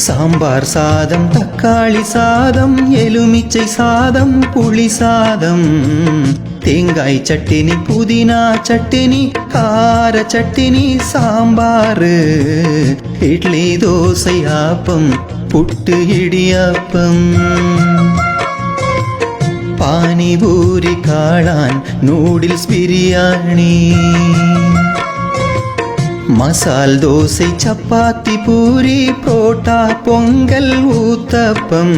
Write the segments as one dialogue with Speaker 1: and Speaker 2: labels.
Speaker 1: சாம்பார் சாதம், தக்காளி சாதம், எலுமிச்சை சாதம், புளி சாதம், தேங்காய் சட்டினி, புதினா சட்டினி, கார சட்டினி, சாம்பார், இட்லி, தோசை, ஆப்பம், புட்டு, இடியாப்பம், பானிபூரி, காளான், நூடில்ஸ், பிரியாணி, மசால் தோசை, சப்பாத்தி, பூரி, புரோட்டா, பொங்கல், ஊத்தப்பம்,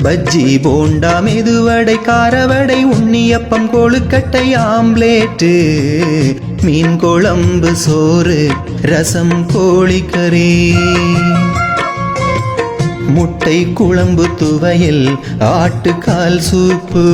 Speaker 1: பஜ்ஜி, போண்டா, மெதுவடை, காரவடை, உண்ணியப்பம், கொழுக்கட்டை, ஆம்லேட்டு, மீன் குழம்பு, சோறு, ரசம், கோழிக்கறி, முட்டை குழம்பு, துவையல், ஆட்டுக்கால் சூப்பு.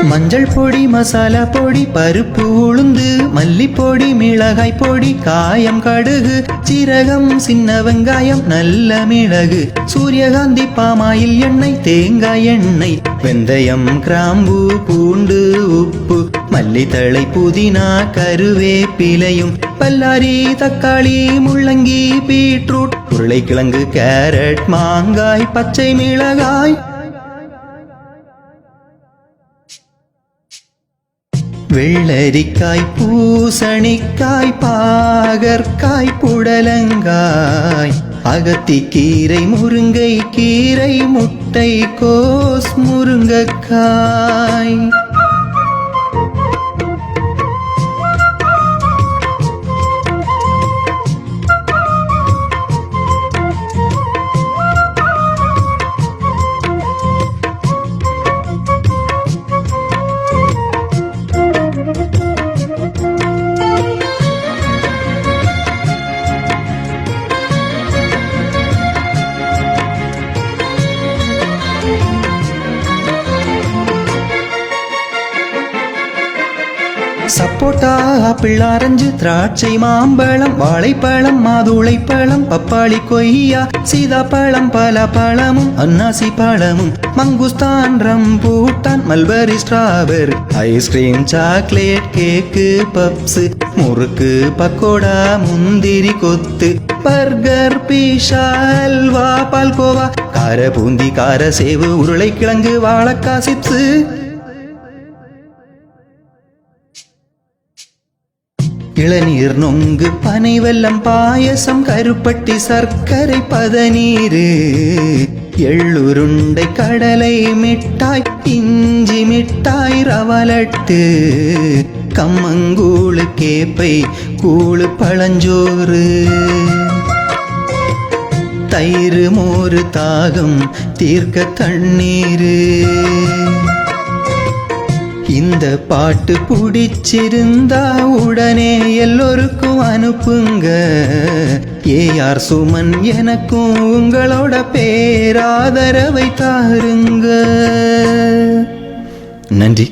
Speaker 1: மஞ்சள் பொடி, மசாலா பொடி, பருப்பு, உளுந்து, மல்லிப்பொடி, மிளகாய் பொடி, காயம், கடுகு, சீரகம், சின்ன வெங்காயம், நல்ல மிளகு, சூரியகாந்தி, பாமாயில் எண்ணெய், தேங்காய் எண்ணெய், வெந்தயம், கிராம்பு, பூண்டு, உப்பு, மல்லித்தழை, புதினா, கருவேப்பிலையும், பல்லாரி, தக்காளி, முள்ளங்கி, பீட்ரூட், உருளைக்கிழங்கு, கேரட், மாங்காய், பச்சை மிளகாய், வெள்ளரிக்காய், பூசணிக்காய், பாகற்காய், புடலங்காய், அகத்திக்கீரை, முருங்கை கீரை, முட்டை கோஸ், முருங்கைக்காய், சப்போட்டா, ஆப்பிள், ஆரஞ்சு, திராட்சை, மாம்பழம், வாழைப்பழம், மாதுளைப்பழம், பப்பாளி, கொய்யா, சீதாப்பழம், பலாப்பழமும், அன்னாசி பழமும், மங்குஸ்தான், ரம்பூட்டான், mulberry, strawberry, ice cream, chocolate, cake, puffs, murukku, pakoda, முந்திரி கொத்து, பர்கர், பீஷா, அல்வா, பால்கோவா, கார பூந்தி, கார சேவு, உருளைக்கிழங்கு, வாழைக்காய் சிப்ஸ், இளநீர், நொங்கு, பனை வெல்லம், பாயசம், கருப்பட்டி, சர்க்கரை, பதநீர், எள்ளுருண்டை, கடலை மிட்டாய், இஞ்சி மிட்டாய், ரவலட்டு, கம்மங்கூழு, கேப்பை கூழு, பழஞ்சோறு, தயிர், மோரு, தாகம் தீர்க்க தண்ணீர். இந்த பாட்டு பிடிச்சிருந்தா உடனே எல்லோருக்கும் அனுப்புங்க. ஏஆர் சுமன் எனக்கும் உங்களோட பேராதரவை தாருங்க. நன்றி.